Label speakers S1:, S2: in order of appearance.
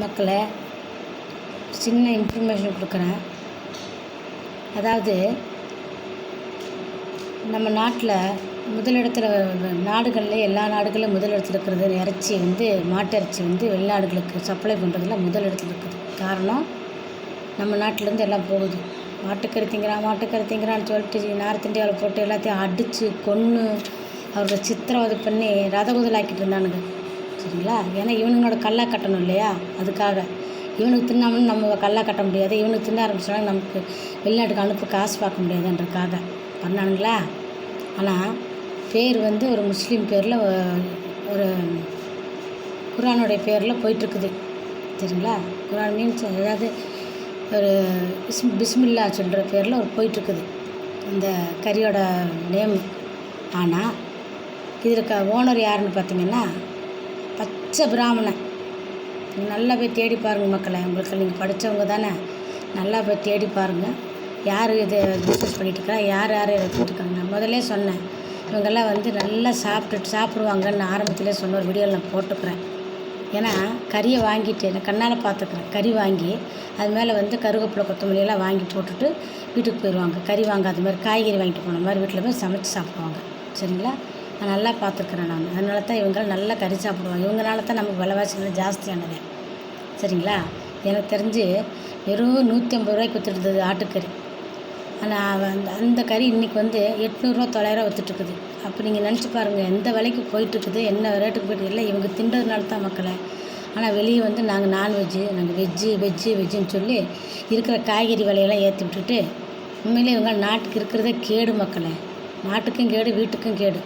S1: மக்களை சின்ன இன்ஃபர்மேஷன் கொடுக்குறேன். அதாவது நம்ம நாட்டில் முதலிடத்தில் நாடுகளில் எல்லா நாடுகளிலும் முதலிடத்தில் இருக்கிறது இறைச்சி மாட்டு இறைச்சி வெளிநாடுகளுக்கு சப்ளை பண்ணுறதுல முதலிடத்தில் இருக்குது. காரணம் நம்ம நாட்டிலேருந்து எல்லாம் போகுது. மாட்டுக்கறி திங்கிறான்னு சொல்லிட்டு நார்த் இந்தியாவில் போட்டு எல்லாத்தையும் அடித்து கொன்று அவரோட சித்திரவதை பண்ணி ரதகுதலாக்கிட்டு இருந்தானுங்க. சரிங்களா? ஏன்னா இவனுங்களோட கல்லா கட்டணும் இல்லையா? அதுக்காக இவனுக்கு தின்னாமனு நம்ம கல்லா கட்ட முடியாது. இவனுக்கு தின்ன ஆரம்பிச்சோன்னா நமக்கு வெளிநாட்டுக்கு அனுப்ப காசு பார்க்க முடியாதுன்றக்காக பண்ணானுங்களா. ஆனால் பேர் ஒரு முஸ்லீம் பேரில் ஒரு குரானுடைய பேரில் போயிட்டுருக்குது. சரிங்களா? குரான் மீன்ஸ் அதாவது ஒரு பிஸ்மில்லா சொல்கிற பேரில் ஒரு போயிட்டுருக்குது அந்த கறியோட நேம். ஆனால் இதற்கு ஓனர் யாருன்னு பார்த்தீங்கன்னா பச்சை பிராமணன். நல்லா போய் தேடி பாருங்கள் மக்களை. உங்களுக்கு நீங்கள் படித்தவங்க தானே, நல்லா போய் தேடி பாருங்கள். யார் இதை பிஸ்னஸ் பண்ணிகிட்ருக்கா, யார் எடுத்துகிட்ருக்காங்க. முதல்ல சொன்னேன் இவங்கெல்லாம் நல்லா சாப்பிடுவாங்கன்னு ஆரம்பத்திலே சொன்ன ஒரு வீடியோவில் நான் போட்டுக்கிறேன். ஏன்னா கறியை வாங்கிட்டு நான் கண்ணால் பார்த்துக்கிறேன். கறி வாங்கி அது மேலே கருவேப்பிலை கொத்தமல்லியெல்லாம் வாங்கி போட்டுட்டு வீட்டுக்கு போயிடுவாங்க. கறி வாங்காத மாதிரி காய்கறி வாங்கிட்டு போன மாதிரி வீட்டில் போய் சமைச்சு சாப்பிடுவாங்க. சரிங்களா? நான் நல்லா பார்த்துருக்குறேன். நான் அதனால தான் இவங்களாம் நல்லா கறி சாப்பிடுவாங்க. இவங்களால தான் நமக்கு விலைவாசிகள் ஜாஸ்தியானது. சரிங்களா? எனக்கு தெரிஞ்சு வெறும் 150 ரூபாய்க்கு விற்றுட்டுருந்தது ஆட்டுக்கறி. ஆனால் அந்த கறி இன்றைக்கி 800 900 விற்றுட்டுருக்குது. அப்போ நீங்கள் நினச்சி பாருங்கள் எந்த விலைக்கு போயிட்டுருக்குது, என்ன ரேட்டுக்கு போய்ட்டு. இல்லை இவங்க தின்றதுனால தான் மக்களை. ஆனால் வெளியே நாங்கள் நான்வெஜ்ஜு, நாங்கள் வெஜ்ஜுன்னு சொல்லி இருக்கிற காய்கறி விலையெல்லாம் ஏற்றி விட்டுட்டு உண்மையிலே இவங்க நாட்டுக்கு இருக்கிறதே கேடு மக்களை. நாட்டுக்கும் கேடு, வீட்டுக்கும் கேடு.